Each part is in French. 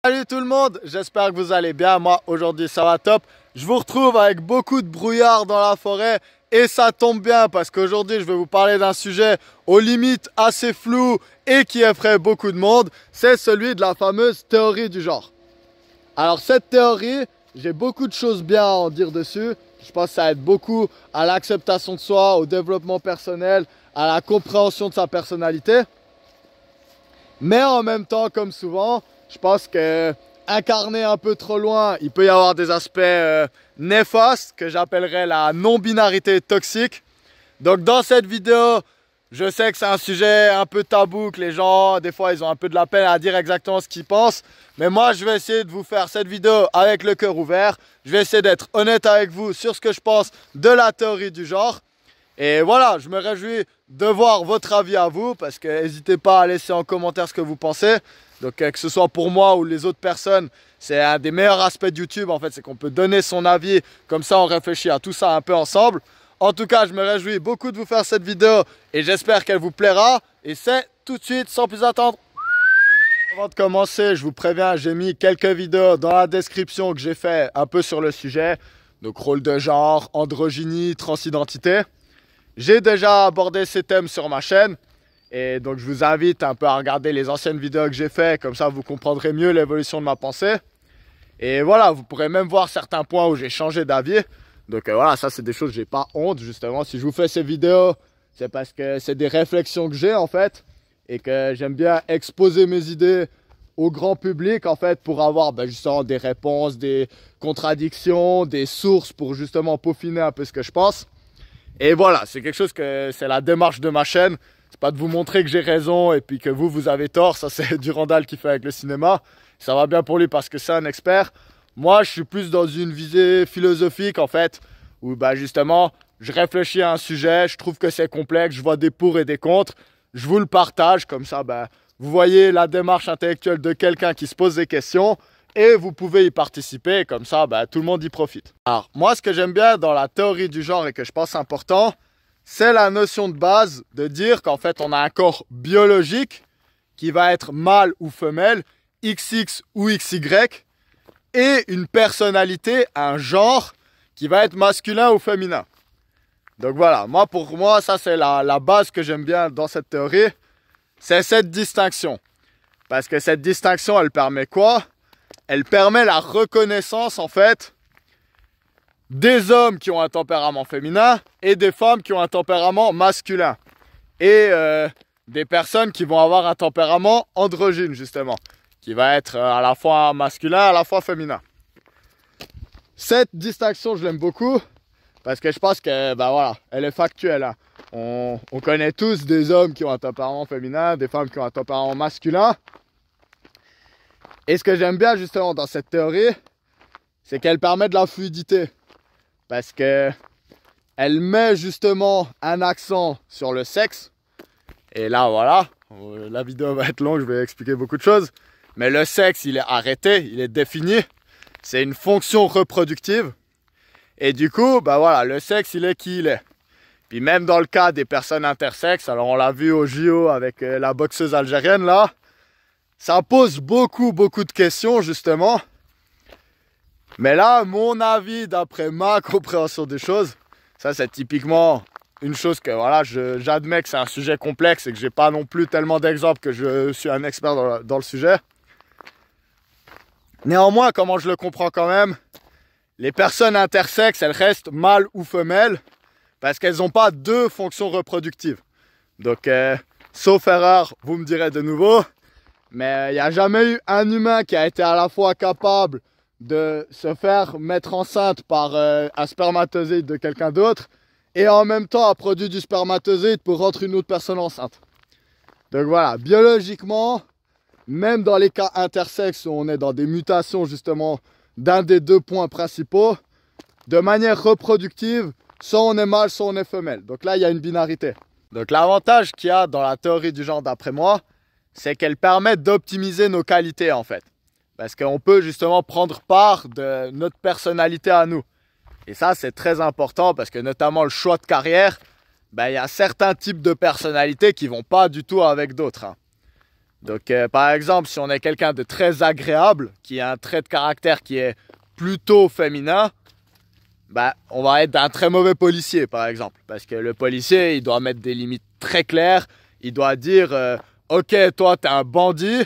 Salut tout le monde, j'espère que vous allez bien. Moi aujourd'hui ça va top. Je vous retrouve avec beaucoup de brouillard dans la forêt et ça tombe bien parce qu'aujourd'hui je vais vous parler d'un sujet aux limites assez flou et qui effraie beaucoup de monde. C'est celui de la fameuse théorie du genre. Alors cette théorie, j'ai beaucoup de choses bien à en dire dessus. Je pense que ça aide beaucoup à l'acceptation de soi, au développement personnel, à la compréhension de sa personnalité. Mais en même temps, comme souvent, je pense que incarner un peu trop loin, il peut y avoir des aspects néfastes que j'appellerais la non-binarité toxique. Donc dans cette vidéo, je sais que c'est un sujet un peu tabou, que les gens, des fois, ils ont un peu de la peine à dire exactement ce qu'ils pensent. Mais moi, je vais essayer de vous faire cette vidéo avec le cœur ouvert. Je vais essayer d'être honnête avec vous sur ce que je pense de la théorie du genre. Et voilà, je me réjouis de voir votre avis à vous, parce que n'hésitez pas à laisser en commentaire ce que vous pensez. Donc que ce soit pour moi ou les autres personnes, c'est un des meilleurs aspects de YouTube en fait, c'est qu'on peut donner son avis, comme ça on réfléchit à tout ça un peu ensemble. En tout cas, je me réjouis beaucoup de vous faire cette vidéo et j'espère qu'elle vous plaira. Et c'est tout de suite, sans plus attendre. Avant de commencer, je vous préviens, j'ai mis quelques vidéos dans la description que j'ai fait un peu sur le sujet. Donc rôle de genre, androgynie, transidentité. J'ai déjà abordé ces thèmes sur ma chaîne. Et donc je vous invite un peu à regarder les anciennes vidéos que j'ai faites, comme ça vous comprendrez mieux l'évolution de ma pensée. Et voilà, vous pourrez même voir certains points où j'ai changé d'avis. Donc voilà, ça c'est des choses que j'ai pas honte justement. Si je vous fais ces vidéos, c'est parce que c'est des réflexions que j'ai en fait. Et que j'aime bien exposer mes idées au grand public en fait, pour avoir justement des réponses, des contradictions, des sources pour justement peaufiner un peu ce que je pense. Et voilà, c'est quelque chose que c'est la démarche de ma chaîne. C'est pas de vous montrer que j'ai raison et puis que vous avez tort. Ça, c'est Durandal qui fait avec le cinéma. Ça va bien pour lui parce que c'est un expert. Moi, je suis plus dans une visée philosophique, en fait, où justement, je réfléchis à un sujet, je trouve que c'est complexe, je vois des pour et des contre. Je vous le partage, comme ça, vous voyez la démarche intellectuelle de quelqu'un qui se pose des questions et vous pouvez y participer. Comme ça, tout le monde y profite. Alors, moi, ce que j'aime bien dans la théorie du genre et que je pense important, c'est la notion de base de dire qu'en fait on a un corps biologique qui va être mâle ou femelle, XX ou XY, et une personnalité, un genre qui va être masculin ou féminin. Donc voilà, pour moi ça c'est la base que j'aime bien dans cette théorie, c'est cette distinction. Parce que cette distinction elle permet quoi? Elle permet la reconnaissance en fait des hommes qui ont un tempérament féminin et des femmes qui ont un tempérament masculin. Et des personnes qui vont avoir un tempérament androgyne, justement, qui va être à la fois masculin, à la fois féminin. Cette distinction, je l'aime beaucoup, parce que je pense que, voilà, elle est factuelle. Hein. On connaît tous des hommes qui ont un tempérament féminin, des femmes qui ont un tempérament masculin. Et ce que j'aime bien, justement, dans cette théorie, c'est qu'elle permet de la fluidité. Parce que elle met justement un accent sur le sexe. Et là, voilà, la vidéo va être longue, je vais expliquer beaucoup de choses. Mais le sexe, il est arrêté, il est défini. C'est une fonction reproductive. Et du coup, voilà, le sexe, il est qui il est. Puis même dans le cas des personnes intersexes, alors on l'a vu au JO avec la boxeuse algérienne là, ça pose beaucoup de questions justement. Mais là, mon avis, d'après ma compréhension des choses, ça c'est typiquement une chose que voilà, j'admets que c'est un sujet complexe et que j'ai pas non plus tellement d'exemples que je suis un expert dans le sujet. Néanmoins, comment je le comprends quand même, les personnes intersexes, elles restent mâles ou femelles parce qu'elles n'ont pas deux fonctions reproductives. Donc, sauf erreur, vous me direz de nouveau, mais il n'y a jamais eu un humain qui a été à la fois capable de se faire mettre enceinte par un spermatozoïde de quelqu'un d'autre et en même temps a produit du spermatozoïde pour rendre une autre personne enceinte. Donc voilà, biologiquement, même dans les cas intersexes où on est dans des mutations justement d'un des deux points principaux, de manière reproductive, soit on est mâle, soit on est femelle. Donc là, il y a une binarité. Donc l'avantage qu'il y a dans la théorie du genre d'après moi, c'est qu'elle permet d'optimiser nos qualités en fait. Parce qu'on peut justement prendre part de notre personnalité à nous. Et ça, c'est très important parce que notamment le choix de carrière, il y a certains types de personnalités qui ne vont pas du tout avec d'autres. Hein. Donc par exemple, si on est quelqu'un de très agréable, qui a un trait de caractère qui est plutôt féminin, bah, on va être un très mauvais policier par exemple. Parce que le policier, il doit mettre des limites très claires. Il doit dire ok, toi t'es un bandit,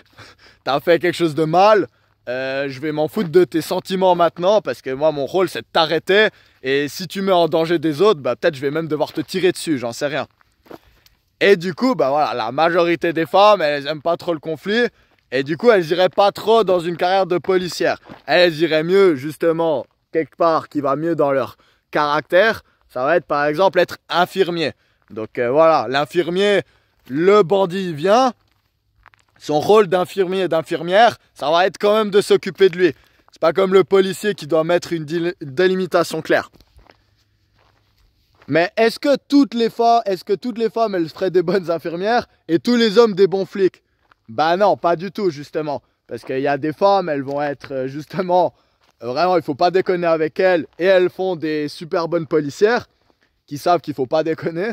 t'as fait quelque chose de mal, je vais m'en foutre de tes sentiments maintenant parce que moi mon rôle c'est de t'arrêter et si tu mets en danger des autres, bah peut-être je vais même devoir te tirer dessus, j'en sais rien. Et du coup, bah voilà, la majorité des femmes, elles aiment pas trop le conflit et du coup elles iraient pas trop dans une carrière de policière. Elles iraient mieux justement quelque part qui va mieux dans leur caractère, ça va être par exemple être infirmier. Donc voilà, l'infirmier, le bandit il vient, son rôle d'infirmier et d'infirmière, ça va être quand même de s'occuper de lui. C'est pas comme le policier qui doit mettre une délimitation claire. Mais est-ce que toutes les femmes, elles feraient des bonnes infirmières et tous les hommes des bons flics? Bah non, pas du tout justement. Parce qu'il y a des femmes, elles vont être justement, vraiment il faut pas déconner avec elles et elles font des super bonnes policières qui savent qu'il faut pas déconner.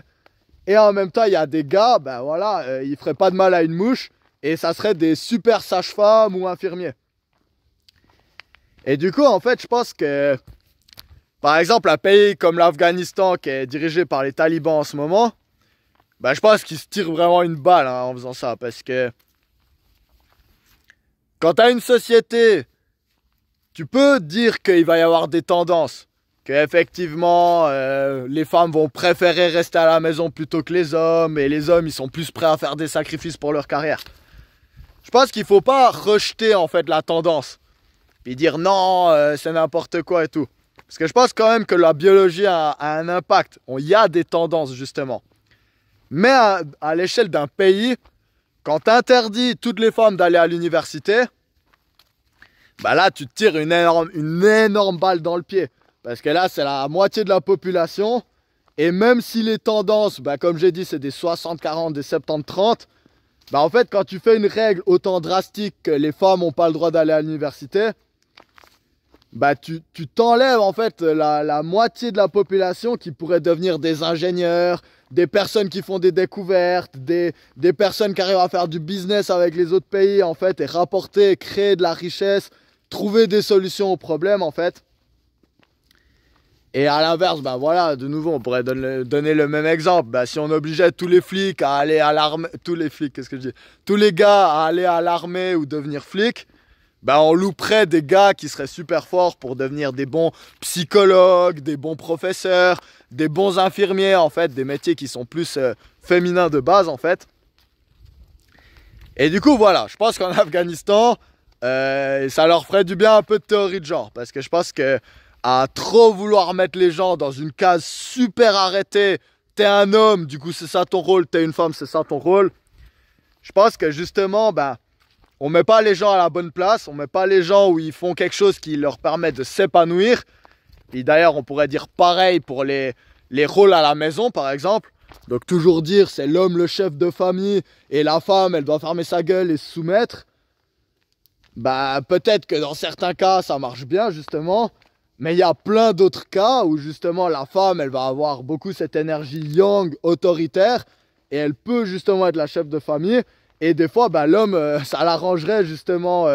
Et en même temps, il y a des gars, ben voilà, ils feraient pas de mal à une mouche et ça serait des super sages-femmes ou infirmiers. Et du coup, en fait, je pense que, par exemple, un pays comme l'Afghanistan qui est dirigé par les talibans en ce moment, ben, je pense qu'ils se tirent vraiment une balle hein, en faisant ça. Parce que quand tu as une société, tu peux dire qu'il va y avoir des tendances. Qu'effectivement, les femmes vont préférer rester à la maison plutôt que les hommes. Et les hommes, ils sont plus prêts à faire des sacrifices pour leur carrière. Je pense qu'il ne faut pas rejeter en fait la tendance. Puis dire non, c'est n'importe quoi et tout. Parce que je pense quand même que la biologie a un impact. Il y a des tendances justement. Mais à l'échelle d'un pays, quand tu interdis toutes les femmes d'aller à l'université, bah là tu te tires une énorme balle dans le pied. Parce que là c'est la moitié de la population. Et même si les tendances, bah, comme j'ai dit, c'est des 60-40, des 70-30, bah en fait quand tu fais une règle autant drastique que les femmes n'ont pas le droit d'aller à l'université, bah tu t'enlèves en fait la moitié de la population qui pourrait devenir des ingénieurs, des personnes qui font des découvertes, des personnes qui arrivent à faire du business avec les autres pays en fait et rapporter, créer de la richesse, trouver des solutions aux problèmes en fait. Et à l'inverse, ben voilà, de nouveau, on pourrait donner le même exemple. Ben, si on obligeait tous les flics à aller à l'armée, tous les gars à aller à l'armée ou devenir flics, ben on louperait des gars qui seraient super forts pour devenir des bons psychologues, des bons professeurs, des bons infirmiers, en fait, des métiers qui sont plus féminins de base, en fait. Et du coup, voilà, je pense qu'en Afghanistan, ça leur ferait du bien un peu de théorie de genre, parce que je pense que à trop vouloir mettre les gens dans une case super arrêtée, t'es un homme, du coup c'est ça ton rôle, t'es une femme, c'est ça ton rôle. Je pense que justement, ben, on met pas les gens à la bonne place, on met pas les gens où ils font quelque chose qui leur permet de s'épanouir. Et d'ailleurs, on pourrait dire pareil pour les rôles à la maison, par exemple. Donc toujours dire c'est l'homme le chef de famille et la femme, elle doit fermer sa gueule et se soumettre. Bah peut-être que dans certains cas, ça marche bien justement. Mais il y a plein d'autres cas où justement la femme, elle va avoir beaucoup cette énergie yang, autoritaire, et elle peut justement être la chef de famille. Et des fois, bah, l'homme, ça l'arrangerait justement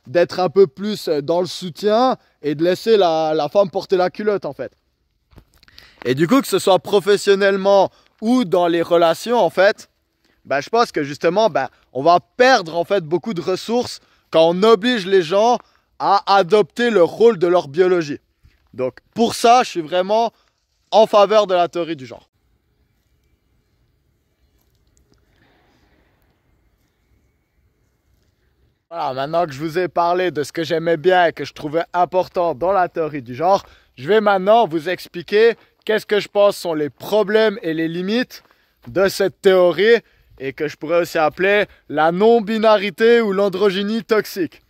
d'être un peu plus dans le soutien et de laisser la femme porter la culotte en fait. Et du coup, que ce soit professionnellement ou dans les relations en fait, bah, je pense que justement, bah, on va perdre en fait beaucoup de ressources quand on oblige les gens à adopter le rôle de leur biologie. Donc pour ça, je suis vraiment en faveur de la théorie du genre. Voilà, maintenant que je vous ai parlé de ce que j'aimais bien et que je trouvais important dans la théorie du genre, je vais maintenant vous expliquer qu'est-ce que je pense sont les problèmes et les limites de cette théorie et que je pourrais aussi appeler la non-binarité ou l'androgynie toxique.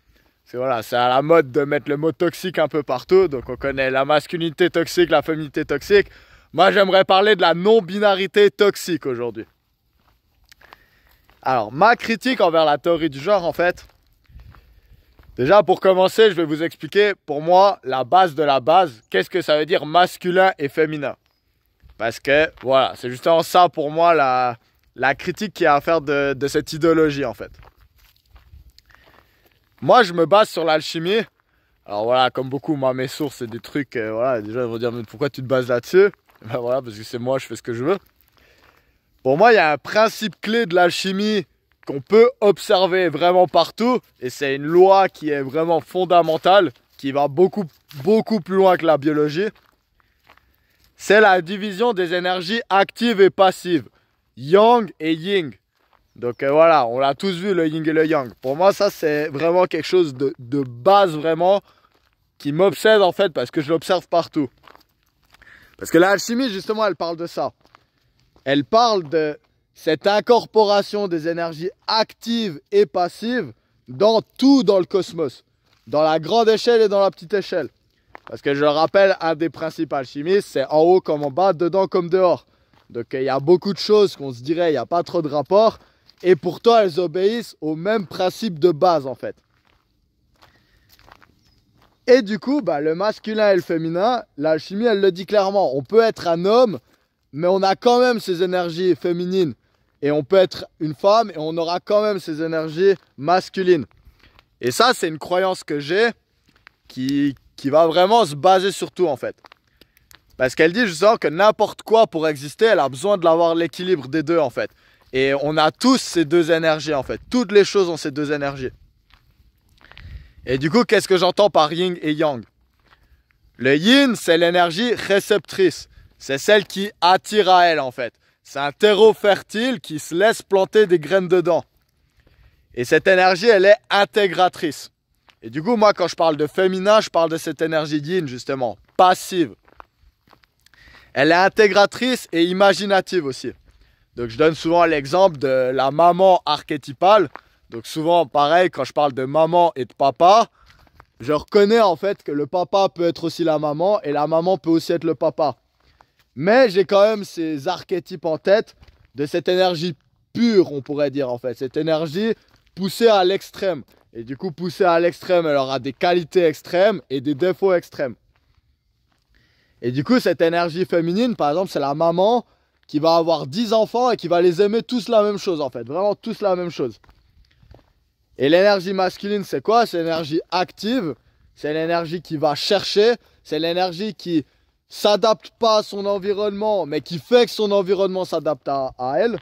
Voilà, c'est à la mode de mettre le mot toxique un peu partout. Donc on connaît la masculinité toxique, la féminité toxique. Moi j'aimerais parler de la non-binarité toxique aujourd'hui. Alors ma critique envers la théorie du genre en fait. Déjà pour commencer, je vais vous expliquer pour moi la base de la base. Qu'est-ce que ça veut dire masculin et féminin? Parce que voilà, c'est justement ça pour moi la critique qu'il y a à faire de cette idéologie en fait. Moi, je me base sur l'alchimie. Alors voilà, comme beaucoup, moi, mes sources, c'est des trucs, voilà, déjà, ils vont dire, mais pourquoi tu te bases là-dessus? Ben voilà, parce que c'est moi, je fais ce que je veux. Pour moi, il y a un principe clé de l'alchimie qu'on peut observer vraiment partout, et c'est une loi qui est vraiment fondamentale, qui va beaucoup, beaucoup plus loin que la biologie. C'est la division des énergies actives et passives, yang et yin. Donc voilà, on l'a tous vu, le yin et le yang. Pour moi, ça, c'est vraiment quelque chose de base, vraiment, qui m'obsède en fait, parce que je l'observe partout. Parce que l'alchimie, justement, elle parle de ça. Elle parle de cette incorporation des énergies actives et passives dans tout dans le cosmos. Dans la grande échelle et dans la petite échelle. Parce que je le rappelle, un des principes alchimistes, c'est en haut comme en bas, dedans comme dehors. Donc il y a beaucoup de choses qu'on se dirait, il n'y a pas trop de rapport. Et pourtant, elles obéissent au même principe de base, en fait. Et du coup, bah, le masculin et le féminin, l'alchimie, elle le dit clairement. On peut être un homme, mais on a quand même ces énergies féminines. Et on peut être une femme, et on aura quand même ces énergies masculines. Et ça, c'est une croyance que j'ai, qui va vraiment se baser sur tout, en fait. Parce qu'elle dit justement que n'importe quoi pour exister, elle a besoin de l'avoir l'équilibre des deux, en fait. Et on a tous ces deux énergies en fait. Toutes les choses ont ces deux énergies. Et du coup, qu'est-ce que j'entends par yin et yang? Le yin, c'est l'énergie réceptrice. C'est celle qui attire à elle en fait. C'est un terreau fertile qui se laisse planter des graines dedans. Et cette énergie, elle est intégratrice. Et du coup, moi, quand je parle de féminin, je parle de cette énergie yin justement, passive. Elle est intégratrice et imaginative aussi. Donc je donne souvent l'exemple de la maman archétypale. Donc souvent pareil, quand je parle de maman et de papa, je reconnais en fait que le papa peut être aussi la maman et la maman peut aussi être le papa. Mais j'ai quand même ces archétypes en tête de cette énergie pure, on pourrait dire en fait. Cette énergie poussée à l'extrême. Et du coup poussée à l'extrême, elle aura des qualités extrêmes et des défauts extrêmes. Et du coup cette énergie féminine, par exemple, c'est la maman qui va avoir 10 enfants et qui va les aimer tous la même chose en fait, vraiment tous la même chose. Et l'énergie masculine, c'est quoi? C'est l'énergie active, c'est l'énergie qui va chercher, c'est l'énergie qui s'adapte pas à son environnement, mais qui fait que son environnement s'adapte à elle.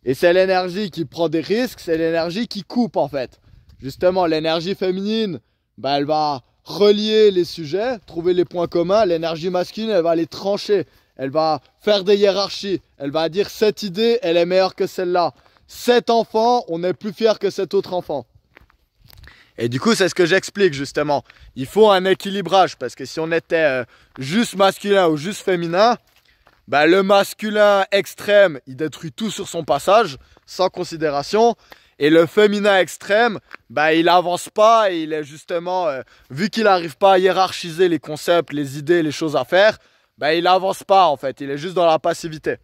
Et c'est l'énergie qui prend des risques, c'est l'énergie qui coupe en fait. Justement, l'énergie féminine, bah, elle va relier les sujets, trouver les points communs. L'énergie masculine, elle va les trancher. Elle va faire des hiérarchies. Elle va dire cette idée, elle est meilleure que celle-là. Cet enfant, on est plus fier que cet autre enfant. Et du coup, c'est ce que j'explique justement. Il faut un équilibrage parce que si on était juste masculin ou juste féminin, bah, le masculin extrême, il détruit tout sur son passage, sans considération. Et le féminin extrême, bah, il avance pas et il est justement, vu qu'il n'arrive pas à hiérarchiser les concepts, les idées, les choses à faire, bah, il avance pas en fait, il est juste dans la passivité.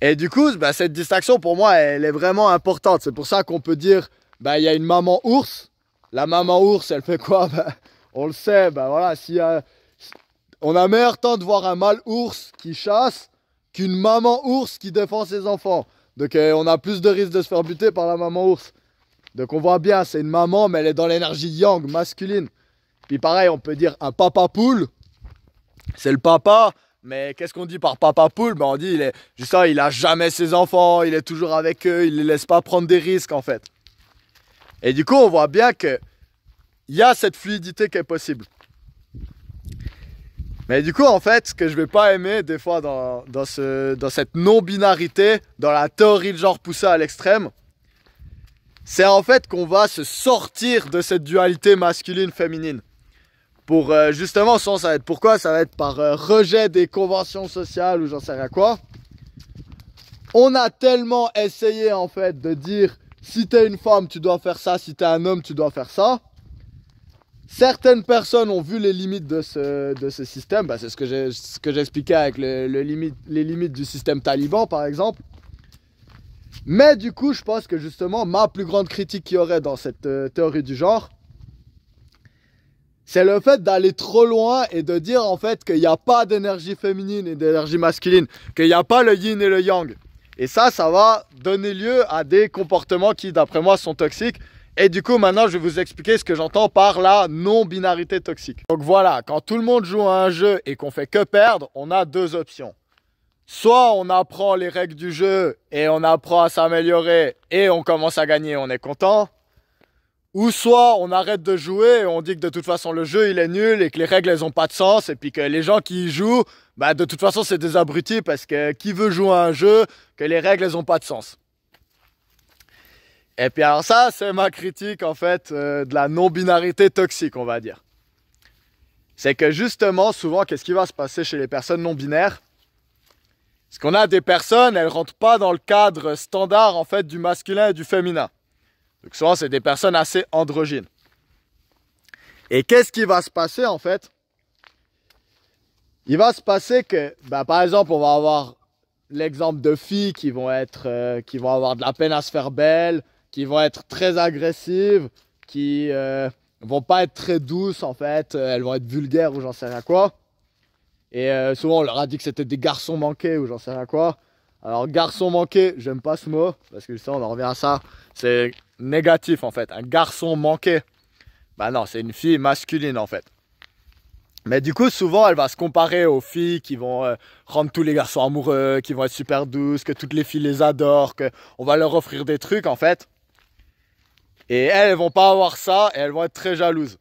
Et du coup, bah, cette distinction pour moi, elle est vraiment importante. C'est pour ça qu'on peut dire, bah, il y a une maman ours. La maman ours, elle fait quoi? Bah, on le sait, bah, voilà, on a meilleur temps de voir un mâle ours qui chasse qu'une maman ours qui défend ses enfants. Donc on a plus de risques de se faire buter par la maman ours. Donc on voit bien, c'est une maman, mais elle est dans l'énergie yang, masculine. Puis pareil, on peut dire un papa poule. C'est le papa, mais qu'est-ce qu'on dit par papa poule? Ben on dit, il a jamais ses enfants, il est toujours avec eux, il les laisse pas prendre des risques en fait. Et du coup, on voit bien que il y a cette fluidité qui est possible. Mais du coup, en fait, ce que je vais pas aimer des fois dans cette non-binarité, dans la théorie de genre poussée à l'extrême, c'est en fait qu'on va se sortir de cette dualité masculine-féminine. Pour justement, ça va être pourquoi? Ça va être par rejet des conventions sociales ou j'en sais rien quoi. On a tellement essayé en fait de dire si t'es une femme, tu dois faire ça, si t'es un homme, tu dois faire ça. Certaines personnes ont vu les limites de ce système, bah, c'est ce que j'expliquais avec les limites du système taliban par exemple. Mais du coup, je pense que justement, ma plus grande critique qu'il y aurait dans cette théorie du genre, c'est le fait d'aller trop loin et de dire en fait qu'il n'y a pas d'énergie féminine et d'énergie masculine, qu'il n'y a pas le yin et le yang. Et ça va donner lieu à des comportements qui, d'après moi, sont toxiques. Et du coup, maintenant, je vais vous expliquer ce que j'entends par la non-binarité toxique. Donc voilà, quand tout le monde joue à un jeu et qu'on fait que perdre, on a deux options. Soit on apprend les règles du jeu et on apprend à s'améliorer et on commence à gagner, on est content. Ou soit on arrête de jouer et on dit que de toute façon le jeu il est nul et que les règles elles ont pas de sens et puis que les gens qui y jouent, bah de toute façon c'est des abrutis parce que qui veut jouer à un jeu que les règles elles ont pas de sens. Et puis alors ça c'est ma critique en fait de la non-binarité toxique on va dire. C'est que justement souvent qu'est-ce qui va se passer chez les personnes non binaires? Parce qu'on a des personnes, elles rentrent pas dans le cadre standard en fait du masculin et du féminin. Donc souvent c'est des personnes assez androgynes. Et qu'est-ce qui va se passer en fait? Il va se passer que, par exemple, on va avoir l'exemple de filles qui vont avoir de la peine à se faire belle, qui vont être très agressives, qui vont pas être très douces en fait, elles vont être vulgaires ou j'en sais rien quoi. Et souvent on leur a dit que c'était des garçons manqués ou j'en sais rien quoi. Alors garçon manqué, j'aime pas ce mot, parce que ça on en revient à ça, c'est négatif en fait. Un garçon manqué, bah non, c'est une fille masculine en fait. Mais du coup souvent elle va se comparer aux filles qui vont rendre tous les garçons amoureux, qui vont être super douces, que toutes les filles les adorent, qu'on va leur offrir des trucs en fait. Et elles vont pas avoir ça et elles vont être très jalouses.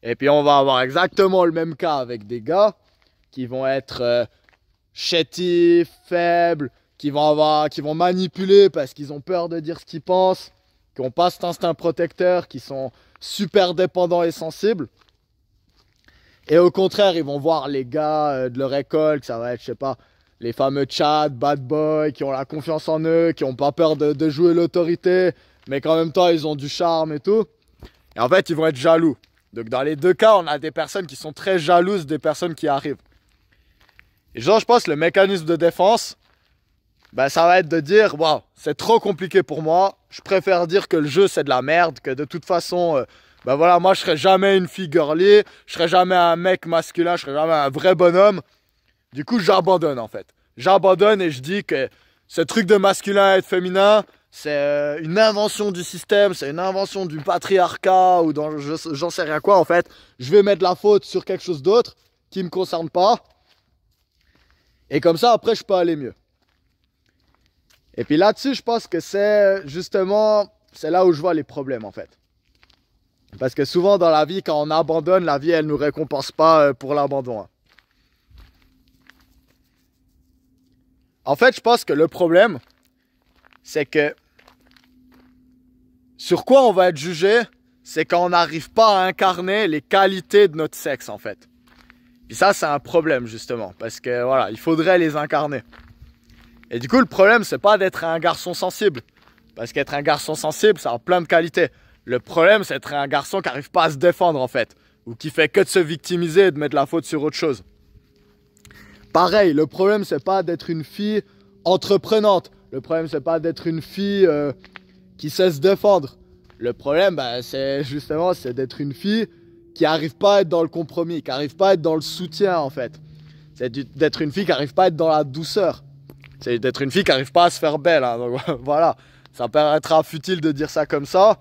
Et puis on va avoir exactement le même cas avec des gars qui vont être chétifs, faibles, qui vont manipuler parce qu'ils ont peur de dire ce qu'ils pensent, qui n'ont pas cet instinct protecteur, qui sont super dépendants et sensibles. Et au contraire, ils vont voir les gars de leur école, que ça va être, je sais pas, les fameux Chad, bad boys, qui ont la confiance en eux, qui n'ont pas peur de jouer l'autorité, mais qu'en même temps, ils ont du charme et tout. Et en fait, ils vont être jaloux. Donc dans les deux cas, on a des personnes qui sont très jalouses des personnes qui arrivent. Et genre, je pense que le mécanisme de défense, ça va être de dire, waouh, c'est trop compliqué pour moi, je préfère dire que le jeu c'est de la merde, que de toute façon, voilà, moi je serai jamais une fille girly, je serai jamais un mec masculin, je serai jamais un vrai bonhomme. Du coup, j'abandonne en fait. J'abandonne et je dis que ce truc de masculin et de féminin, c'est une invention du système, c'est une invention du patriarcat ou j'en sais rien quoi en fait. Je vais mettre la faute sur quelque chose d'autre qui me concerne pas. Et comme ça, après, je peux aller mieux. Et puis là-dessus, je pense que c'est justement, c'est là où je vois les problèmes en fait. Parce que souvent dans la vie, quand on abandonne, la vie, elle ne nous récompense pas pour l'abandon. Hein. En fait, je pense que le problème, c'est que sur quoi on va être jugé, c'est quand on n'arrive pas à incarner les qualités de notre sexe en fait. Et ça, c'est un problème justement, parce que voilà, il faudrait les incarner. Et du coup, le problème, c'est pas d'être un garçon sensible, parce qu'être un garçon sensible, ça a plein de qualités. Le problème, c'est d'être un garçon qui n'arrive pas à se défendre en fait, ou qui fait que de se victimiser et de mettre la faute sur autre chose. Pareil, le problème, c'est pas d'être une fille entreprenante. Le problème, c'est pas d'être une fille qui sait se défendre. Le problème, c'est justement, c'est d'être une fille qui n'arrive pas à être dans le compromis, qui n'arrive pas à être dans le soutien en fait. C'est d'être une fille qui n'arrive pas à être dans la douceur. C'est d'être une fille qui n'arrive pas à se faire belle. Hein. Donc voilà, ça paraîtra futile de dire ça comme ça,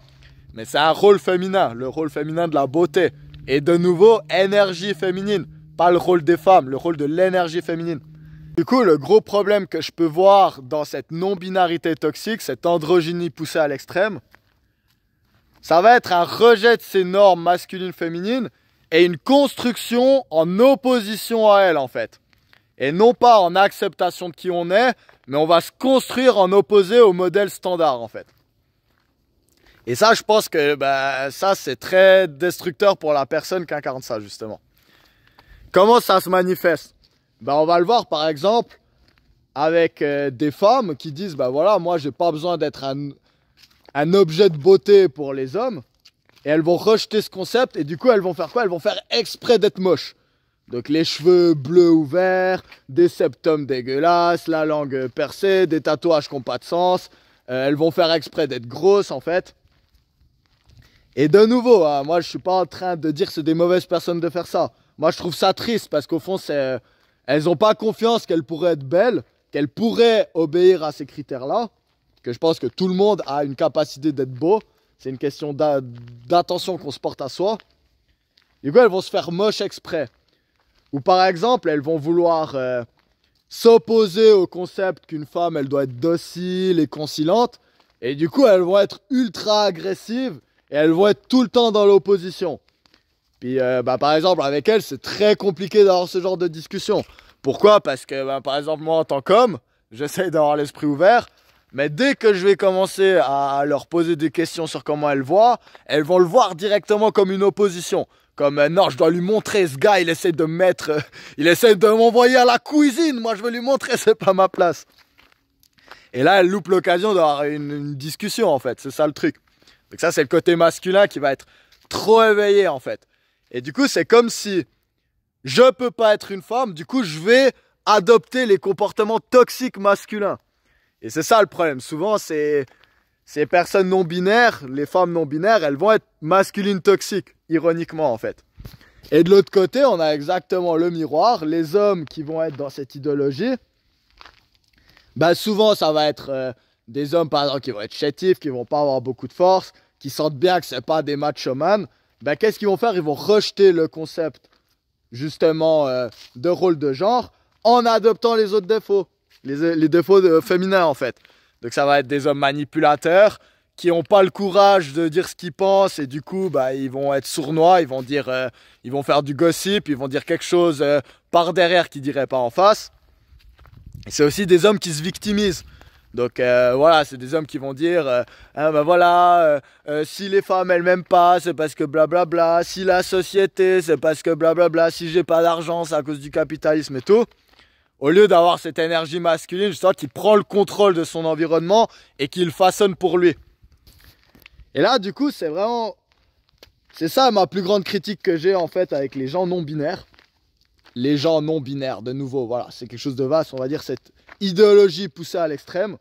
mais c'est un rôle féminin, le rôle féminin de la beauté. Et de nouveau, énergie féminine, pas le rôle des femmes, le rôle de l'énergie féminine. Du coup, le gros problème que je peux voir dans cette non-binarité toxique, cette androgynie poussée à l'extrême, ça va être un rejet de ces normes masculines-féminines et une construction en opposition à elles en fait. Et non pas en acceptation de qui on est, mais on va se construire en opposé au modèle standard en fait. Et ça, je pense que ça c'est très destructeur pour la personne qui incarne ça justement. Comment ça se manifeste? On va le voir par exemple avec des femmes qui disent voilà, moi j'ai pas besoin d'être un objet de beauté pour les hommes, et elles vont rejeter ce concept et du coup elles vont faire quoi? Elles vont faire exprès d'être moches. Donc les cheveux bleus ou verts, des septums dégueulasses, la langue percée, des tatouages qui n'ont pas de sens. Elles vont faire exprès d'être grosses en fait. Et de nouveau, hein, moi je suis pas en train de dire que c'est des mauvaises personnes de faire ça. Moi je trouve ça triste parce qu'au fond elles n'ont pas confiance qu'elles pourraient être belles qu'elle pourrait obéir à ces critères-là, que je pense que tout le monde a une capacité d'être beau, c'est une question d'attention qu'on se porte à soi. Du coup, elles vont se faire moche exprès. Ou par exemple, elles vont vouloir s'opposer au concept qu'une femme, elle doit être docile et conciliante. Et du coup, elles vont être ultra agressives et elles vont être tout le temps dans l'opposition. Puis, par exemple, avec elles, c'est très compliqué d'avoir ce genre de discussion. Pourquoi? Parce que, par exemple, moi, en tant qu'homme, j'essaye d'avoir l'esprit ouvert. Mais dès que je vais commencer à leur poser des questions sur comment elles voient, elles vont le voir directement comme une opposition. Comme, non, je dois lui montrer, ce gars, il essaie de il essaie de m'envoyer à la cuisine. Moi, je veux lui montrer, c'est pas ma place. Et là, elle loupe l'occasion d'avoir une discussion, en fait. C'est ça le truc. Donc ça, c'est le côté masculin qui va être trop éveillé, en fait. Et du coup, c'est comme si je peux pas être une femme. Du coup, je vais adopter les comportements toxiques masculins. Et c'est ça le problème. Souvent, ces personnes non binaires, les femmes non binaires, elles vont être masculines toxiques, ironiquement, en fait. Et de l'autre côté, on a exactement le miroir. Les hommes qui vont être dans cette idéologie, souvent, ça va être des hommes, par exemple, qui vont être chétifs, qui vont pas avoir beaucoup de force, qui sentent bien que c'est pas des macho-man. Qu'est-ce qu'ils vont faire? Ils vont rejeter le concept, justement, de rôle de genre en adoptant les autres défauts. Les défauts féminins, en fait. Donc, ça va être des hommes manipulateurs qui n'ont pas le courage de dire ce qu'ils pensent et du coup, ils vont être sournois, ils vont faire du gossip, ils vont dire quelque chose par derrière qu'ils ne diraient pas en face. Et c'est aussi des hommes qui se victimisent. Donc voilà, c'est des hommes qui vont dire si les femmes elles m'aiment pas, c'est parce que blablabla, si la société, c'est parce que blablabla, si j'ai pas d'argent, c'est à cause du capitalisme et tout. Au lieu d'avoir cette énergie masculine, justement, qui prend le contrôle de son environnement et qui le façonne pour lui. Et là, du coup, c'est ça ma plus grande critique que j'ai en fait avec les gens non binaires. Les gens non binaires, de nouveau, voilà, c'est quelque chose de vaste, on va dire, cette idéologie poussée à l'extrême.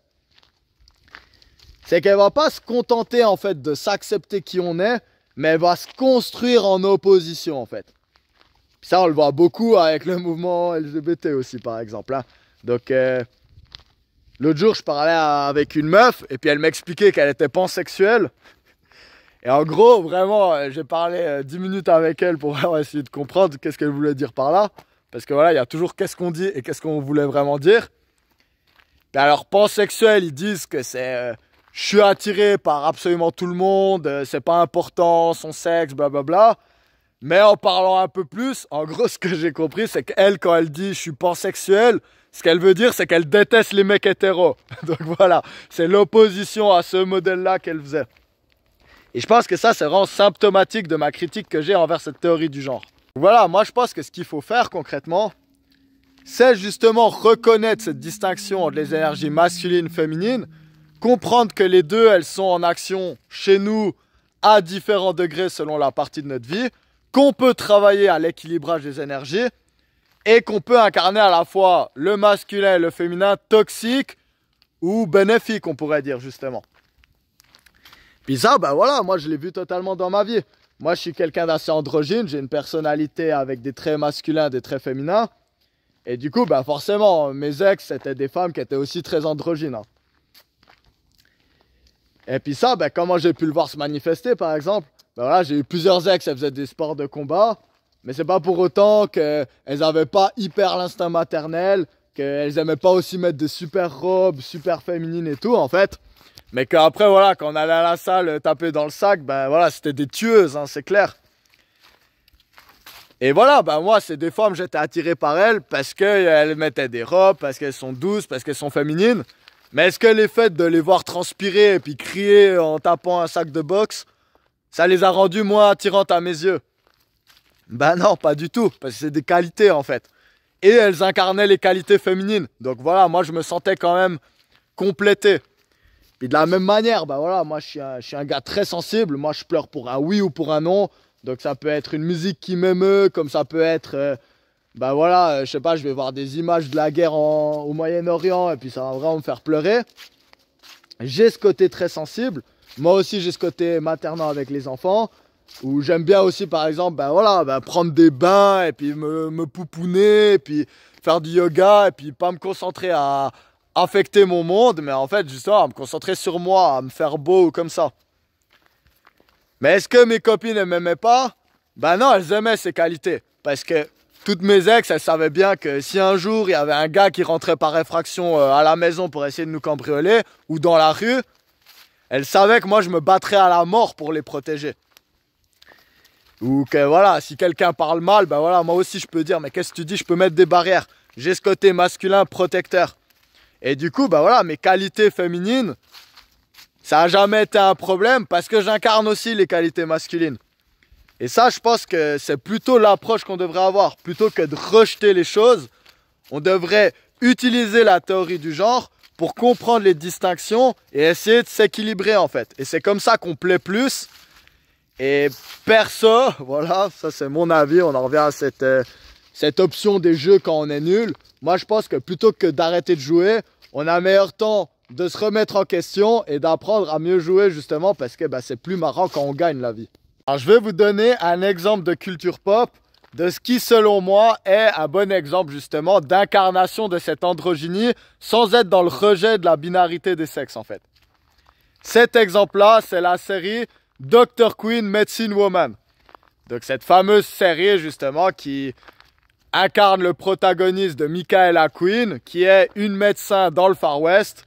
C'est qu'elle va pas se contenter en fait de s'accepter qui on est, mais elle va se construire en opposition en fait. Puis ça, on le voit beaucoup avec le mouvement LGBT aussi, par exemple. Hein. Donc, l'autre jour, je parlais avec une meuf, et puis elle m'expliquait qu'elle était pansexuelle. Et en gros, vraiment, j'ai parlé 10 minutes avec elle pour vraiment essayer de comprendre qu'est-ce qu'elle voulait dire par là. Parce que voilà, il y a toujours qu'est-ce qu'on dit et qu'est-ce qu'on voulait vraiment dire. Et alors, pansexuel, ils disent que c'est... je suis attiré par absolument tout le monde, c'est pas important, son sexe, blablabla. Mais en parlant un peu plus, en gros, ce que j'ai compris, c'est qu'elle, quand elle dit « je suis pansexuelle », ce qu'elle veut dire, c'est qu'elle déteste les mecs hétéros. Donc voilà, c'est l'opposition à ce modèle-là qu'elle faisait. Et je pense que ça, c'est vraiment symptomatique de ma critique que j'ai envers cette théorie du genre. Voilà, moi je pense que ce qu'il faut faire concrètement, c'est justement reconnaître cette distinction entre les énergies masculines et féminines, comprendre que les deux, elles sont en action chez nous à différents degrés selon la partie de notre vie, qu'on peut travailler à l'équilibrage des énergies et qu'on peut incarner à la fois le masculin et le féminin toxique ou bénéfique, on pourrait dire justement. Puis ça, voilà, moi je l'ai vu totalement dans ma vie. Moi je suis quelqu'un d'assez androgyne, j'ai une personnalité avec des traits masculins, des traits féminins. Et du coup, forcément, mes ex, c'était des femmes qui étaient aussi très androgynes. Hein. Et puis ça, comment j'ai pu le voir se manifester par exemple? Voilà, j'ai eu plusieurs ex, elles faisaient des sports de combat, mais c'est pas pour autant qu'elles avaient pas hyper l'instinct maternel, qu'elles aimaient pas aussi mettre des super robes, super féminines et tout en fait. Mais qu'après, voilà, quand on allait à la salle taper dans le sac, voilà, c'était des tueuses, hein, c'est clair. Et voilà, moi, c'est des femmes, j'étais attiré par elles parce qu'elles mettaient des robes, parce qu'elles sont douces, parce qu'elles sont féminines. Mais est-ce que les faits de les voir transpirer et puis crier en tapant un sac de boxe, ça les a rendues moins attirantes à mes yeux? Non, pas du tout, parce que c'est des qualités en fait. Et elles incarnaient les qualités féminines. Donc voilà, moi je me sentais quand même complété. Puis de la même manière, voilà, moi je suis un gars très sensible. Moi je pleure pour un oui ou pour un non. Donc ça peut être une musique qui m'émeut, comme ça peut être... voilà, je sais pas, je vais voir des images de la guerre au Moyen-Orient et puis ça va vraiment me faire pleurer. J'ai ce côté très sensible. Moi aussi, j'ai ce côté maternant avec les enfants. Ou j'aime bien aussi, par exemple, ben voilà, ben prendre des bains et puis me pouponner, et puis faire du yoga, et puis pas me concentrer à affecter mon monde, mais en fait, justement, à me concentrer sur moi, à me faire beau comme ça. Mais est-ce que mes copines ne m'aimaient pas? Ben non, elles aimaient ces qualités. Parce que toutes mes ex, elles savaient bien que si un jour il y avait un gars qui rentrait par effraction à la maison pour essayer de nous cambrioler, ou dans la rue, elles savaient que moi je me battrais à la mort pour les protéger. Ou que voilà, si quelqu'un parle mal, ben voilà, moi aussi je peux dire, mais qu'est-ce que tu dis, je peux mettre des barrières. J'ai ce côté masculin protecteur. Et du coup, ben voilà, mes qualités féminines, ça n'a jamais été un problème parce que j'incarne aussi les qualités masculines. Et ça, je pense que c'est plutôt l'approche qu'on devrait avoir. Plutôt que de rejeter les choses, on devrait utiliser la théorie du genre pour comprendre les distinctions et essayer de s'équilibrer en fait. Et c'est comme ça qu'on plaît plus. Et perso, voilà, ça c'est mon avis, on en revient à cette option des jeux quand on est nul. Moi je pense que plutôt que d'arrêter de jouer, on a meilleur temps de se remettre en question et d'apprendre à mieux jouer justement parce que c'est plus marrant quand on gagne la vie. Alors je vais vous donner un exemple de culture pop de ce qui selon moi est un bon exemple justement d'incarnation de cette androgynie sans être dans le rejet de la binarité des sexes en fait. Cet exemple-là, c'est la série Dr. Queen Medicine Woman. Donc cette fameuse série justement qui incarne le protagoniste de Michaela Queen, qui est une médecin dans le Far West,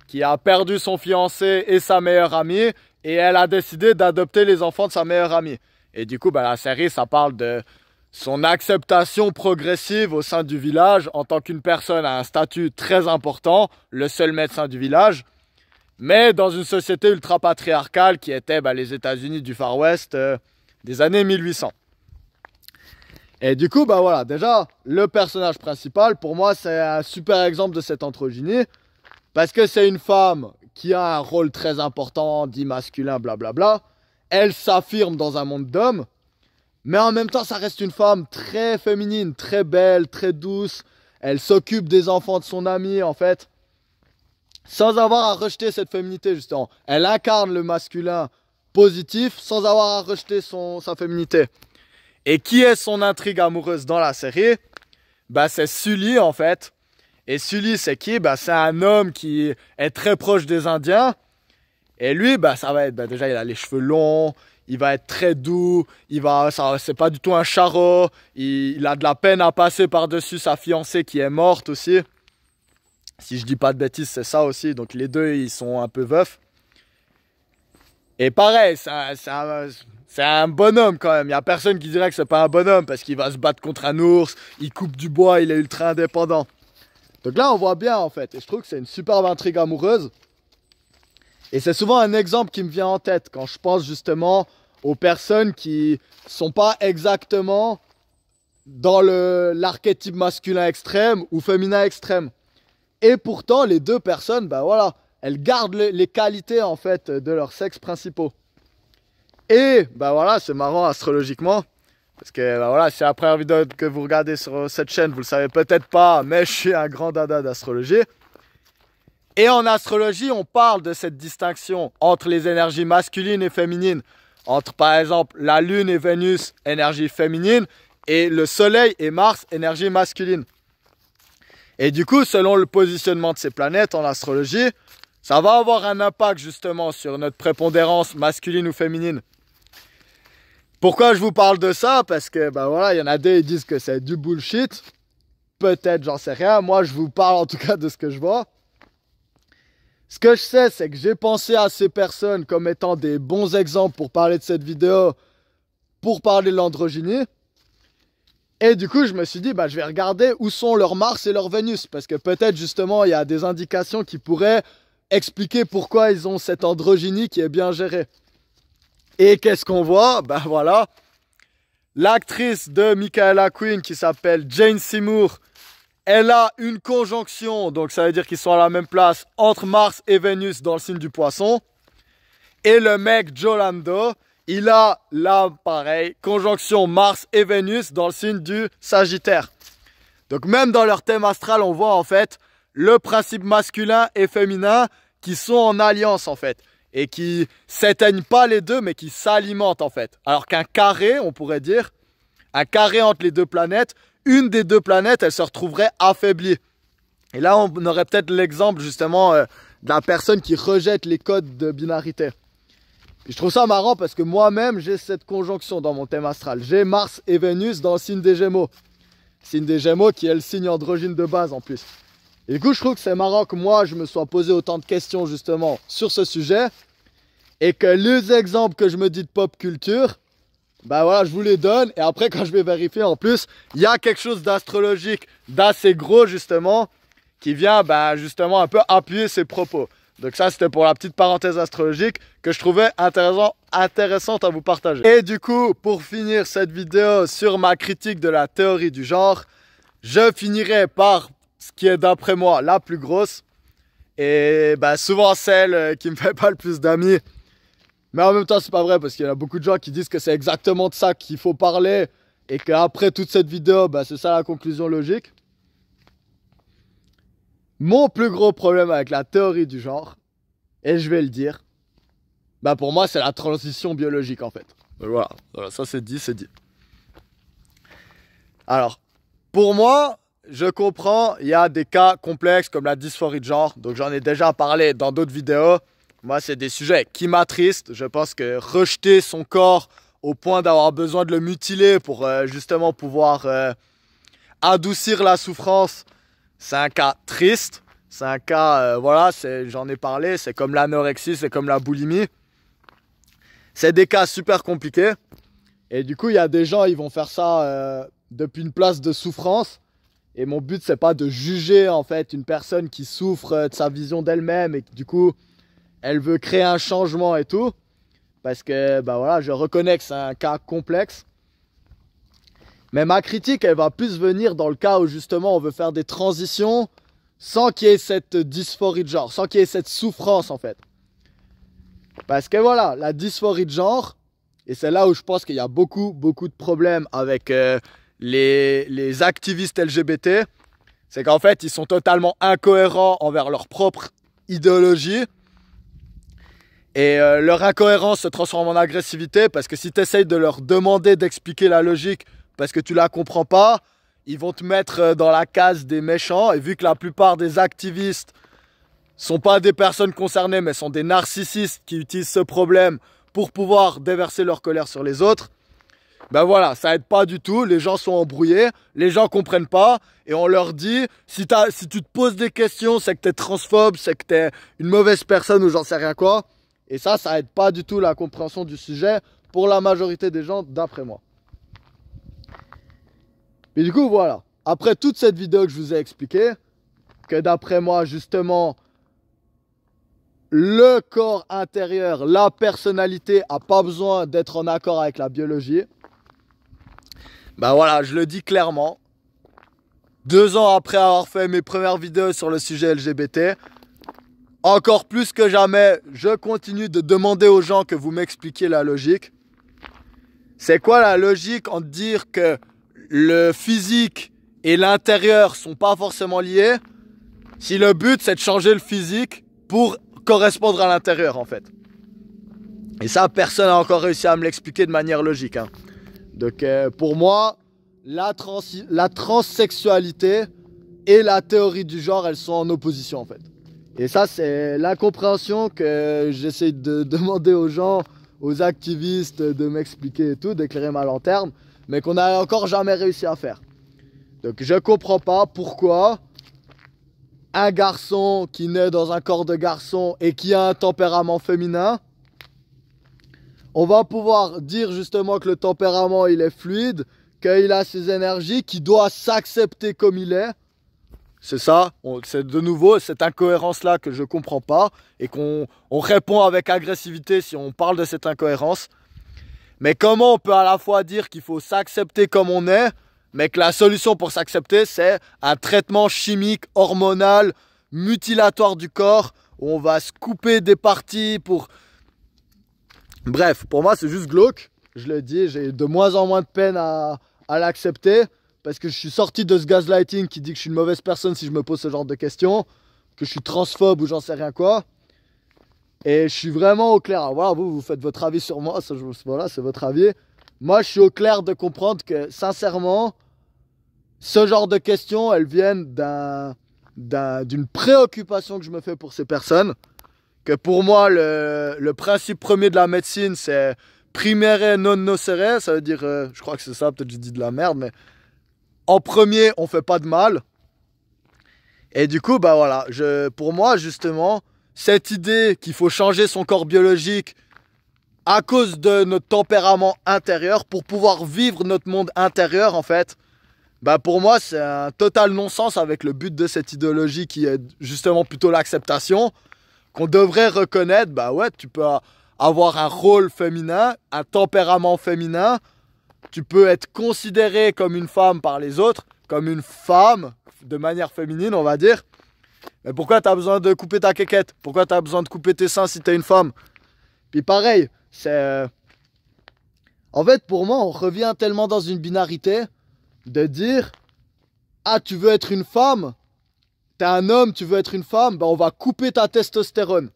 qui a perdu son fiancé et sa meilleure amie, et elle a décidé d'adopter les enfants de sa meilleure amie. Et du coup, la série, ça parle de son acceptation progressive au sein du village en tant qu'une personne à un statut très important, le seul médecin du village, mais dans une société ultra patriarcale qui était les États-Unis du Far West des années 1800. Et du coup, voilà, déjà, le personnage principal, pour moi, c'est un super exemple de cette androgynie, parce que c'est une femme qui a un rôle très important, dit masculin, blablabla. Elle s'affirme dans un monde d'hommes, mais en même temps, ça reste une femme très féminine, très belle, très douce. Elle s'occupe des enfants de son ami, en fait, sans avoir à rejeter cette féminité, justement. Elle incarne le masculin positif, sans avoir à rejeter sa féminité. Et qui est son intrigue amoureuse dans la série? C'est Sully, en fait. Et Sully, c'est qui? C'est un homme qui est très proche des Indiens. Et lui, ça va être, déjà, il a les cheveux longs, il va être très doux, c'est pas du tout un charreau, il a de la peine à passer par-dessus sa fiancée qui est morte aussi. Si je dis pas de bêtises, c'est ça aussi. Donc les deux, ils sont un peu veufs. Et pareil, c'est un bonhomme quand même. Il n'y a personne qui dirait que c'est pas un bonhomme parce qu'il va se battre contre un ours, il coupe du bois, il est ultra indépendant. Donc là, on voit bien en fait. Et je trouve que c'est une superbe intrigue amoureuse. Et c'est souvent un exemple qui me vient en tête quand je pense justement aux personnes qui sont pas exactement dans l'archétype masculin extrême ou féminin extrême. Et pourtant, les deux personnes, voilà, elles gardent les qualités en fait de leurs sexes principaux. Et voilà, c'est marrant astrologiquement. Parce que voilà, c'est la première vidéo que vous regardez sur cette chaîne, vous le savez peut-être pas, mais je suis un grand dada d'astrologie. Et en astrologie, on parle de cette distinction entre les énergies masculines et féminines. Entre par exemple la Lune et Vénus, énergie féminine, et le Soleil et Mars, énergie masculine. Et du coup, selon le positionnement de ces planètes en astrologie, ça va avoir un impact justement sur notre prépondérance masculine ou féminine. Pourquoi je vous parle de ça? Parce que voilà, il y en a des qui disent que c'est du bullshit. Peut-être, j'en sais rien. Moi, je vous parle en tout cas de ce que je vois. Ce que je sais, c'est que j'ai pensé à ces personnes comme étant des bons exemples pour parler de cette vidéo, pour parler de l'androgynie. Et du coup, je me suis dit, je vais regarder où sont leur Mars et leur Vénus. Parce que peut-être, justement, il y a des indications qui pourraient expliquer pourquoi ils ont cette androgynie qui est bien gérée. Et qu'est-ce qu'on voit? Voilà, l'actrice de Michaela Queen qui s'appelle Jane Seymour, elle a une conjonction, donc ça veut dire qu'ils sont à la même place entre Mars et Vénus dans le signe du Poisson. Et le mec Joe Lando, il a là, pareil, conjonction Mars et Vénus dans le signe du Sagittaire. Donc même dans leur thème astral, on voit en fait le principe masculin et féminin qui sont en alliance en fait. et qui s'éteignent pas les deux, mais qui s'alimentent en fait. Alors qu'un carré, on pourrait dire, un carré entre les deux planètes, une des deux planètes, elle se retrouverait affaiblie. Et là, on aurait peut-être l'exemple justement de la personne qui rejette les codes de binarité. Et je trouve ça marrant parce que moi-même, j'ai cette conjonction dans mon thème astral. J'ai Mars et Vénus dans le signe des Gémeaux. Signe des Gémeaux qui est le signe androgyne de base en plus. Et du coup, je trouve que c'est marrant que moi, je me sois posé autant de questions justement sur ce sujet. Et que les exemples que je me dis de pop culture, bah voilà, je vous les donne. Et après, quand je vais vérifier en plus, il y a quelque chose d'astrologique, d'assez gros justement, qui vient justement un peu appuyer ses propos. Donc ça, c'était pour la petite parenthèse astrologique que je trouvais intéressante à vous partager. Et du coup, pour finir cette vidéo sur ma critique de la théorie du genre, je finirai par ce qui est d'après moi la plus grosse. Et souvent celle qui me fait pas le plus d'amis. Mais en même temps, c'est pas vrai parce qu'il y a beaucoup de gens qui disent que c'est exactement de ça qu'il faut parler. Et qu'après toute cette vidéo, c'est ça la conclusion logique. Mon plus gros problème avec la théorie du genre, et je vais le dire, pour moi c'est la transition biologique en fait. Voilà, ça c'est dit, c'est dit. Alors, pour moi, je comprends, il y a des cas complexes comme la dysphorie de genre, donc j'en ai déjà parlé dans d'autres vidéos. Moi c'est des sujets qui m'attristent, je pense que rejeter son corps au point d'avoir besoin de le mutiler pour justement pouvoir adoucir la souffrance, c'est un cas triste, c'est un cas, voilà, j'en ai parlé, c'est comme l'anorexie, c'est comme la boulimie. C'est des cas super compliqués. Et du coup, il y a des gens, ils vont faire ça depuis une place de souffrance. Et mon but, c'est pas de juger en fait une personne qui souffre de sa vision d'elle-même et que du coup, elle veut créer un changement et tout. Parce que, voilà, je reconnais que c'est un cas complexe. Mais ma critique, elle va plus venir dans le cas où justement on veut faire des transitions sans qu'il y ait cette dysphorie de genre, sans qu'il y ait cette souffrance en fait. Parce que voilà, la dysphorie de genre, et c'est là où je pense qu'il y a beaucoup de problèmes avec les activistes LGBT, c'est qu'en fait ils sont totalement incohérents envers leur propre idéologie. Et leur incohérence se transforme en agressivité parce que si tu essayes de leur demander d'expliquer la logique parce que tu la comprends pas, ils vont te mettre dans la case des méchants. Et vu que la plupart des activistes sont pas des personnes concernées, mais sont des narcissistes qui utilisent ce problème pour pouvoir déverser leur colère sur les autres, voilà, ça aide pas du tout. Les gens sont embrouillés, les gens comprennent pas. Et on leur dit, si tu te poses des questions, c'est que t'es transphobe, c'est que t'es une mauvaise personne ou j'en sais rien quoi. Et ça aide pas du tout la compréhension du sujet pour la majorité des gens, d'après moi. Et du coup, voilà. Après toute cette vidéo que je vous ai expliqué, que d'après moi, justement, le corps intérieur, la personnalité n'a pas besoin d'être en accord avec la biologie. Voilà, je le dis clairement. 2 ans après avoir fait mes premières vidéos sur le sujet LGBT, encore plus que jamais, je continue de demander aux gens que vous m'expliquiez la logique. C'est quoi la logique en dire que le physique et l'intérieur sont pas forcément liés si le but c'est de changer le physique pour correspondre à l'intérieur en fait. Et ça, personne n'a encore réussi à me l'expliquer de manière logique. Hein. Donc pour moi, la transsexualité et la théorie du genre, elles sont en opposition en fait. Et ça, c'est l'incompréhension que j'essaie de demander aux gens, aux activistes de m'expliquer et tout, d'éclairer ma lanterne, mais qu'on n'a encore jamais réussi à faire. Donc je comprends pas pourquoi un garçon qui naît dans un corps de garçon et qui a un tempérament féminin, on va pouvoir dire justement que le tempérament il est fluide, qu'il a ses énergies, qu'il doit s'accepter comme il est. C'est ça, c'est de nouveau cette incohérence-là que je comprends pas et qu'on répond avec agressivité si on parle de cette incohérence. Mais comment on peut à la fois dire qu'il faut s'accepter comme on est, mais que la solution pour s'accepter, c'est un traitement chimique, hormonal, mutilatoire du corps, où on va se couper des parties pour... Bref, pour moi c'est juste glauque, je le dis, j'ai de moins en moins de peine à l'accepter. Parce que je suis sorti de ce gaslighting qui dit que je suis une mauvaise personne si je me pose ce genre de questions, que je suis transphobe ou j'en sais rien quoi. Et je suis vraiment au clair. Alors voilà, vous faites votre avis sur moi, ça, voilà, c'est votre avis. Moi, je suis au clair de comprendre que, sincèrement, ce genre de questions, elles viennent d'une préoccupation que je me fais pour ces personnes. Que pour moi, le principe premier de la médecine, c'est primere non nocere. Ça veut dire, je crois que c'est ça, peut-être j'ai dit de la merde, mais en premier, on fait pas de mal. Et du coup, bah voilà, pour moi, justement, cette idée qu'il faut changer son corps biologique à cause de notre tempérament intérieur pour pouvoir vivre notre monde intérieur, en fait, bah pour moi, c'est un total non-sens avec le but de cette idéologie qui est justement plutôt l'acceptation, qu'on devrait reconnaître, bah ouais, tu peux avoir un rôle féminin, un tempérament féminin, tu peux être considéré comme une femme par les autres, comme une femme, de manière féminine, on va dire. Mais pourquoi t'as besoin de couper ta quéquette? Pourquoi t'as besoin de couper tes seins si t'es une femme? Puis pareil, c'est... En fait, pour moi, on revient tellement dans une binarité de dire « Ah, tu veux être une femme? T'es un homme, tu veux être une femme? Ben, on va couper ta testostérone. »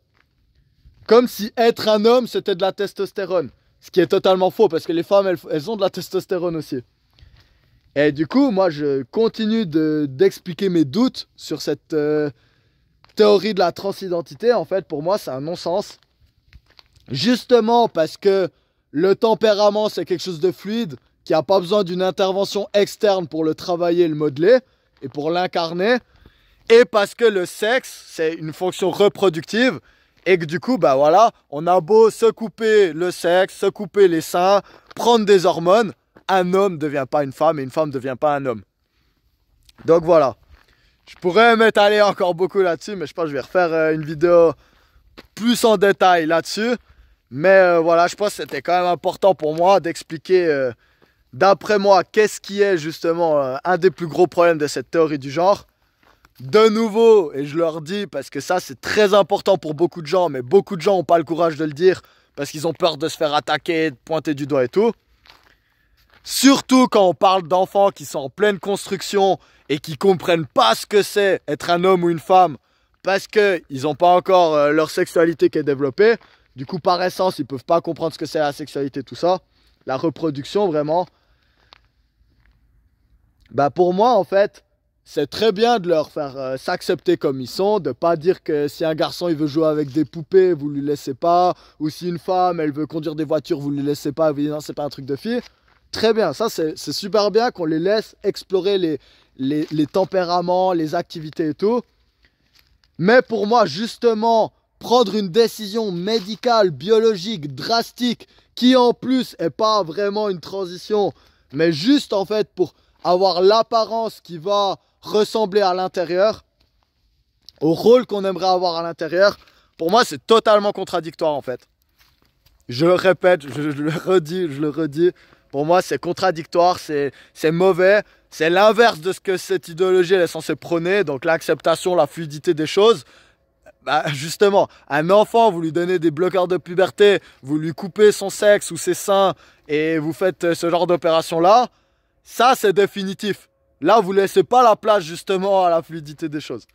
Comme si être un homme, c'était de la testostérone. Ce qui est totalement faux, parce que les femmes, elles ont de la testostérone aussi. Et du coup, moi, je continue d'expliquer mes doutes sur cette théorie de la transidentité. En fait, pour moi, c'est un non-sens. Justement parce que le tempérament, c'est quelque chose de fluide, qui n'a pas besoin d'une intervention externe pour le travailler et le modeler, et pour l'incarner. Et parce que le sexe, c'est une fonction reproductive, et que du coup, bah voilà, on a beau se couper le sexe, se couper les seins, prendre des hormones, un homme ne devient pas une femme et une femme ne devient pas un homme. Donc voilà. Je pourrais m'étaler encore beaucoup là-dessus, mais je pense que je vais refaire une vidéo plus en détail là-dessus. Mais voilà, je pense que c'était quand même important pour moi d'expliquer, d'après moi, qu'est-ce qui est justement un des plus gros problèmes de cette théorie du genre. De nouveau, et je leur dis, parce que ça c'est très important pour beaucoup de gens, mais beaucoup de gens n'ont pas le courage de le dire, parce qu'ils ont peur de se faire attaquer, de pointer du doigt et tout. Surtout quand on parle d'enfants qui sont en pleine construction et qui comprennent pas ce que c'est être un homme ou une femme parce qu'ils n'ont pas encore leur sexualité qui est développée. Du coup, par essence, ils peuvent pas comprendre ce que c'est la sexualité, tout ça. La reproduction, vraiment. Bah pour moi, en fait, c'est très bien de leur faire s'accepter comme ils sont, de pas dire que si un garçon il veut jouer avec des poupées, vous lui laissez pas, ou si une femme elle veut conduire des voitures, vous lui laissez pas, vous dites non, c'est pas un truc de fille. Très bien, ça c'est super bien qu'on les laisse explorer les tempéraments, les activités et tout. Mais pour moi, justement, prendre une décision médicale, biologique, drastique, qui en plus est pas vraiment une transition, mais juste en fait pour avoir l'apparence qui va ressembler à l'intérieur, au rôle qu'on aimerait avoir à l'intérieur, pour moi c'est totalement contradictoire en fait. Je le répète, je le redis. Pour moi, c'est contradictoire, c'est mauvais. C'est l'inverse de ce que cette idéologie elle est censée prôner. Donc l'acceptation, la fluidité des choses. Bah, justement, un enfant, vous lui donnez des bloqueurs de puberté, vous lui coupez son sexe ou ses seins et vous faites ce genre d'opération-là. Ça, c'est définitif. Là, vous laissez pas la place justement à la fluidité des choses.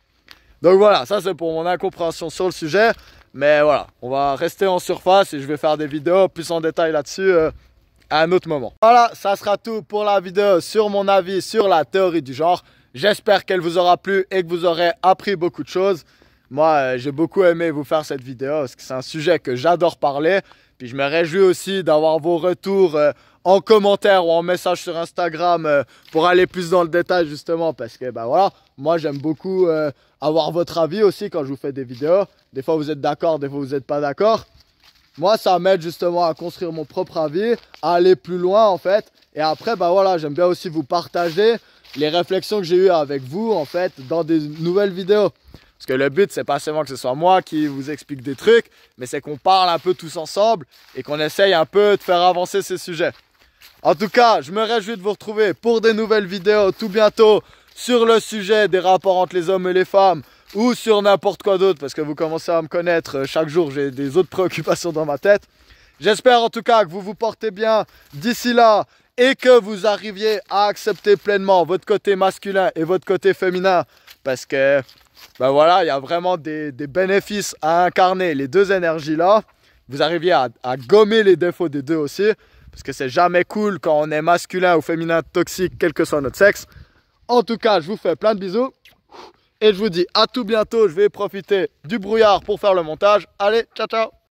Donc voilà, ça c'est pour mon incompréhension sur le sujet. Mais voilà, on va rester en surface et je vais faire des vidéos plus en détail là-dessus à un autre moment. Voilà, ça sera tout pour la vidéo sur mon avis sur la théorie du genre. J'espère qu'elle vous aura plu et que vous aurez appris beaucoup de choses. Moi, j'ai beaucoup aimé vous faire cette vidéo parce que c'est un sujet que j'adore parler. Puis je me réjouis aussi d'avoir vos retours en commentaire ou en message sur Instagram pour aller plus dans le détail justement parce que bah voilà, moi j'aime beaucoup avoir votre avis aussi quand je vous fais des vidéos. Des fois vous êtes d'accord, des fois vous n'êtes pas d'accord. Moi ça m'aide justement à construire mon propre avis, à aller plus loin en fait. Et après bah voilà, j'aime bien aussi vous partager les réflexions que j'ai eues avec vous en fait dans des nouvelles vidéos. Parce que le but, c'est pas seulement que ce soit moi qui vous explique des trucs, mais c'est qu'on parle un peu tous ensemble et qu'on essaye un peu de faire avancer ces sujets. En tout cas, je me réjouis de vous retrouver pour des nouvelles vidéos tout bientôt sur le sujet des rapports entre les hommes et les femmes ou sur n'importe quoi d'autre parce que vous commencez à me connaître, chaque jour j'ai des autres préoccupations dans ma tête. J'espère en tout cas que vous vous portez bien d'ici là et que vous arriviez à accepter pleinement votre côté masculin et votre côté féminin parce que ben voilà, il y a vraiment des bénéfices à incarner les deux énergies-là. Vous arriviez à gommer les défauts des deux aussi. Parce que c'est jamais cool quand on est masculin ou féminin toxique, quel que soit notre sexe. En tout cas, je vous fais plein de bisous. Et je vous dis à tout bientôt. Je vais profiter du brouillard pour faire le montage. Allez, ciao ciao.